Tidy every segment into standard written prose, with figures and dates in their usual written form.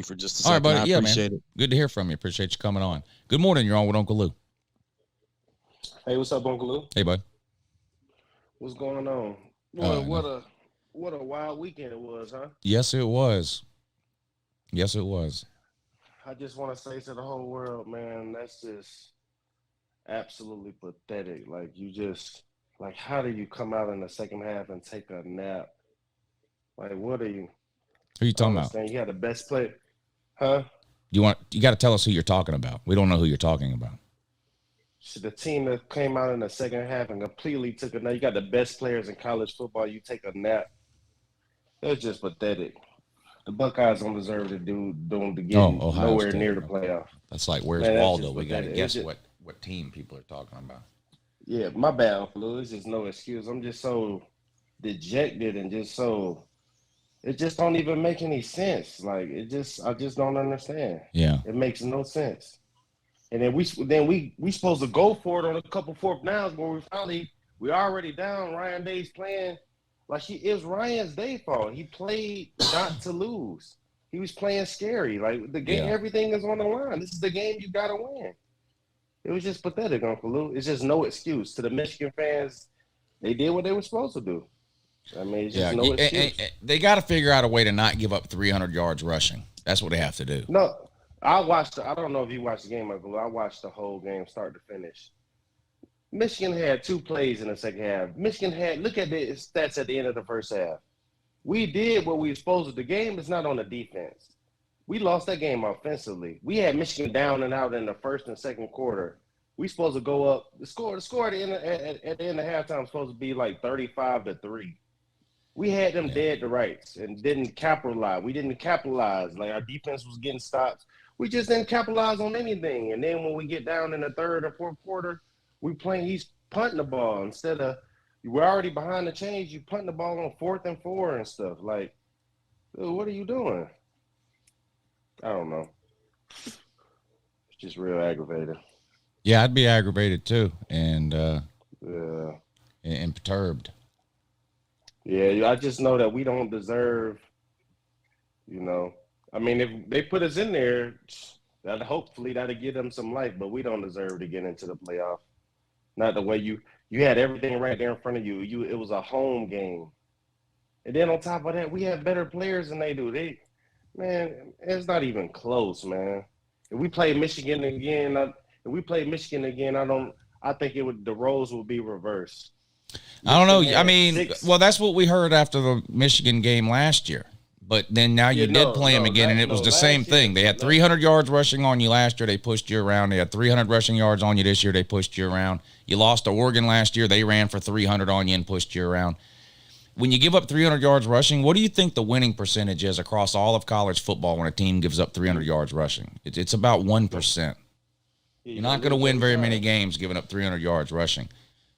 you for just a All second. right, buddy. I appreciate it. Good to hear from you. Appreciate you coming on. Good morning. You're on with Uncle Lou. Hey, what's up, Uncle Lou? Hey, bud. What's going on? Boy, what a wild weekend it was, huh? Yes, it was. Yes, it was. I just want to say to the whole world, man, that's just absolutely pathetic. How do you come out in the second half and take a nap? Like, what are you? Who are you talking about? You had the best player, huh? You got to tell us who you're talking about. We don't know who you're talking about. The team that came out in the second half and completely took a nap. You got the best players in college football. You take a nap. That's just pathetic. The Buckeyes don't deserve to get nowhere near the playoff. That's like, where's Waldo? We got to guess what team people are talking about. Yeah, my bad, Uncle Lou. It's just no excuse. I'm just so dejected and just so it just don't even make any sense. Like I just don't understand. Yeah, it makes no sense. And then we supposed to go for it on a couple fourth downs where we already down. Ryan Day's playing like it was Ryan's Day fault. He played not to lose. He was playing scary. Like the game, everything is on the line. This is the game you gotta win. It was just pathetic, Uncle Lou. It's just no excuse. To the Michigan fans, they did what they were supposed to do. I mean, it's just no excuse. They got to figure out a way to not give up 300 yards rushing. That's what they have to do. No, I don't know if you watched the game, Uncle Lou. I watched the whole game start to finish. Michigan had 2 plays in the second half. Look at the stats at the end of the first half. We did what we were supposed to. The game is not on the defense. We lost that game offensively. We had Michigan down and out in the first and second quarter. We supposed to go up. The score at the end of halftime was supposed to be like 35-3. We had them dead to rights and didn't capitalize. We didn't capitalize. Like our defense was getting stops. We just didn't capitalize on anything. And then when we get down in the third or fourth quarter, he's punting the ball instead of we're already behind the chains. You punting the ball on 4th and 4 and stuff. Like, dude, what are you doing? I don't know. It's just real aggravating. Yeah, I'd be aggravated too, and perturbed. Yeah, I just know that we don't deserve. I mean, if they put us in there, hopefully that'll give them some life. But we don't deserve to get into the playoff. Not the way you had everything right there in front of you. It was a home game, and then on top of that, we have better players than they do. Man, it's not even close, man. If we play Michigan again, I think the roles will be reversed. I don't know. I mean, that's what we heard after the Michigan game last year. But then now you did play them again, and it was the same thing. They had 300 yards rushing on you last year. They pushed you around. They had 300 rushing yards on you this year. They pushed you around. You lost to Oregon last year. They ran for 300 on you and pushed you around. When you give up 300 yards rushing, what do you think the winning percentage is across all of college football when a team gives up 300 yards rushing? It's about 1%. You're not going to win very many games giving up 300 yards rushing.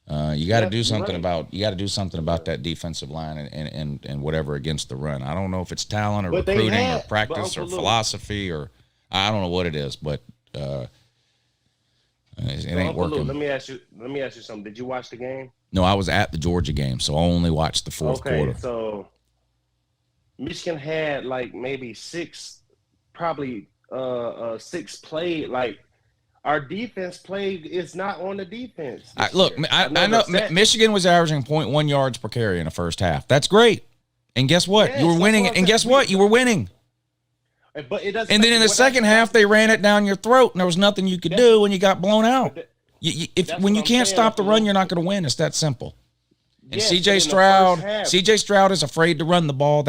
You got to do something about that defensive line and whatever against the run. I don't know if it's talent or recruiting or practice or philosophy or I don't know what it is, but it ain't working. Let me ask you something. Did you watch the game? No, I was at the Georgia game, so I only watched the fourth quarter. Okay, so Michigan had like maybe 6 play. Like our defense played is not on the defense. I know Michigan was averaging 0.1 yards per carry in the first half. That's great. And guess what? Yes, you were winning. And guess what? You were winning. But it doesn't. And then in the second half, they ran it down your throat, and there was nothing you could do, and you got blown out. When you can't stop the run, you're not going to win. It's that simple. And C.J. Stroud is afraid to run the ball.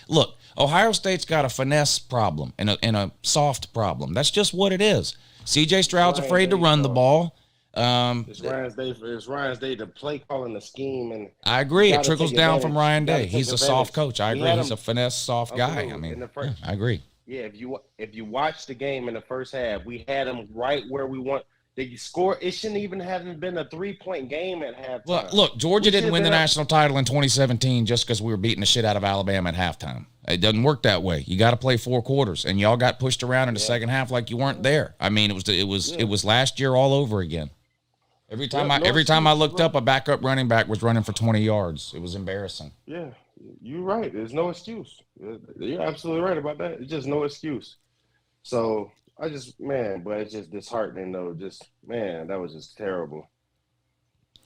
Look, Ohio State's got a finesse problem and a soft problem. That's just what it is. C.J. Stroud's afraid to run the ball. It's Ryan's Day to play calling the scheme, and I agree. It trickles down from Ryan Day. He's a soft coach. I agree. He's a finesse soft guy. I mean, I agree. Yeah, if you watch the game in the first half, we had him right where we want. The score, it shouldn't even have been a 3-point game at halftime. Well, look, Georgia didn't win the national title in 2017 just because we were beating the shit out of Alabama at halftime. It doesn't work that way. You got to play 4 quarters, and y'all got pushed around in the second half like you weren't there. I mean, it was last year all over again. Every time I looked up, a backup running back was running for 20 yards. It was embarrassing. Yeah, You're right. There's no excuse. You're absolutely right about that. It's just no excuse. So I just, man, but it's just disheartening though. Just, man, that was just terrible.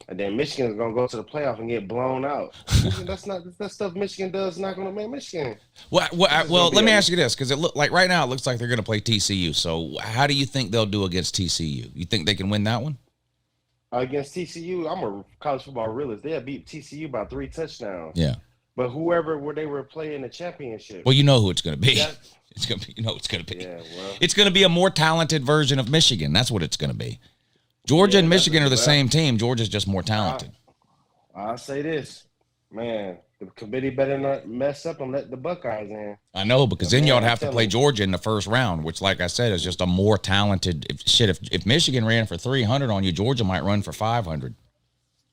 And then Michigan's gonna go to the playoff and get blown out. That's not that stuff Michigan does. Not gonna make Michigan. Well, let me ask you this, because it look like right now it looks like they're going to play TCU. So how do you think they'll do against TCU? You think they can win that one? Against TCU, I'm a college football realist. They'll beat TCU by 3 touchdowns. Yeah. But whoever where they were playing the championship. Well, you know who it's going to be. It's going to be. You know, it's going to be. Yeah, well, it's going to be a more talented version of Michigan. That's what it's going to be. Georgia and Michigan are the same team. Georgia's just more talented. I'll say this, man. The committee better not mess up and let the Buckeyes in. I know, because then y'all have to play Georgia in the first round, which, like I said, is just a more talented If Michigan ran for 300 on you, Georgia might run for 500.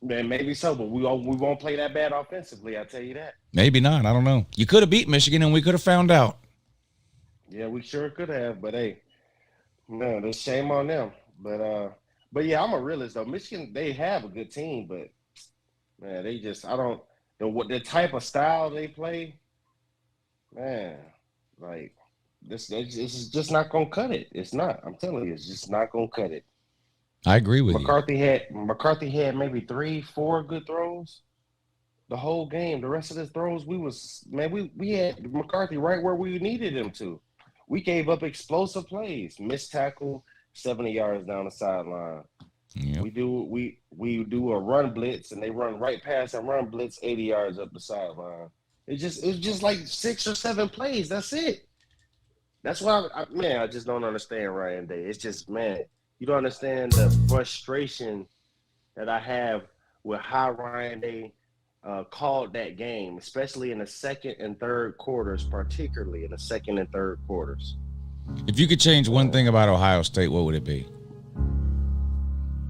Man, maybe so, but we won't play that bad offensively. I tell you that. Maybe not. I don't know. You could have beat Michigan, and we could have found out. Yeah, we sure could have. But hey, no, there's shame on them. But yeah, I'm a realist though. Michigan, they have a good team, but man, they just the type of style they play, man, like this is just not gonna cut it. It's not. I'm telling you, it's just not gonna cut it. I agree with McCarthy had maybe 3-4 good throws the whole game. The rest of his throws, we had McCarthy right where we needed him to. We gave up explosive plays, missed tackle 70 yards down the sideline. Yep. We do a run blitz and they run right past and run blitz 80 yards up the sideline. It's just like 6 or 7 plays. That's it. That's why I just don't understand Ryan Day. It's just, man, you don't understand the frustration that I have with how Ryan Day called that game, especially in the second and third quarters, particularly in the second and third quarters. If you could change one thing about Ohio State, what would it be?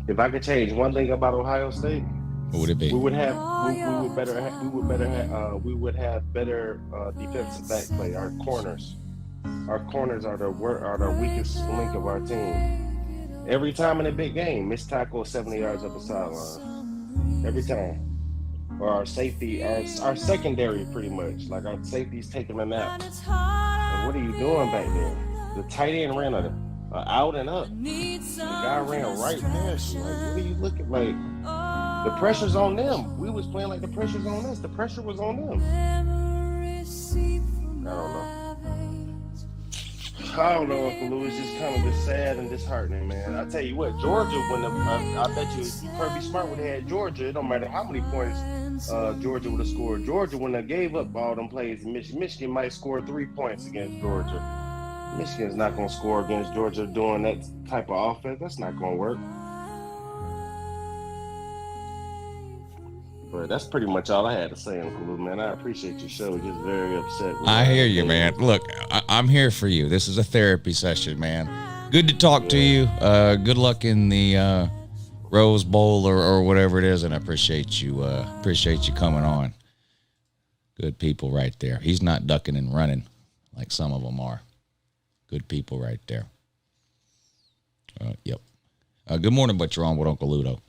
If I could change one thing about Ohio State, what would it be? We would have better defensive back play. Our corners are the weakest link of our team. Every time in a big game, missed tackle 70 yards up the sideline. Every time. Or our safety, our secondary, pretty much. Like our safety's taking a nap. Like, what are you doing back there? The tight end ran out and up. The guy ran right past you. Like, what are you looking like? The pressure's on them. We was playing like the pressure's on us. The pressure was on them. I don't know, Uncle Lou. It's just kind of just sad and disheartening, man. I tell you what, Georgia, I bet you Kirby Smart would have had Georgia. It don't matter how many points Georgia would have scored. Georgia wouldn't have gave up all them plays. Michigan might score 3 points against Georgia. Michigan's not going to score against Georgia doing that type of offense. That's not going to work. But that's pretty much all I had to say, Uncle Lou, man. I appreciate your show. Just very upset. I hear you, man. Look, I'm here for you. This is a therapy session, man. Good to talk to you. Good luck in the Rose Bowl or whatever it is, and I appreciate you coming on. Good people right there. He's not ducking and running like some of them are. Good people right there. Yep. Good morning, but you're on with Uncle Ludo.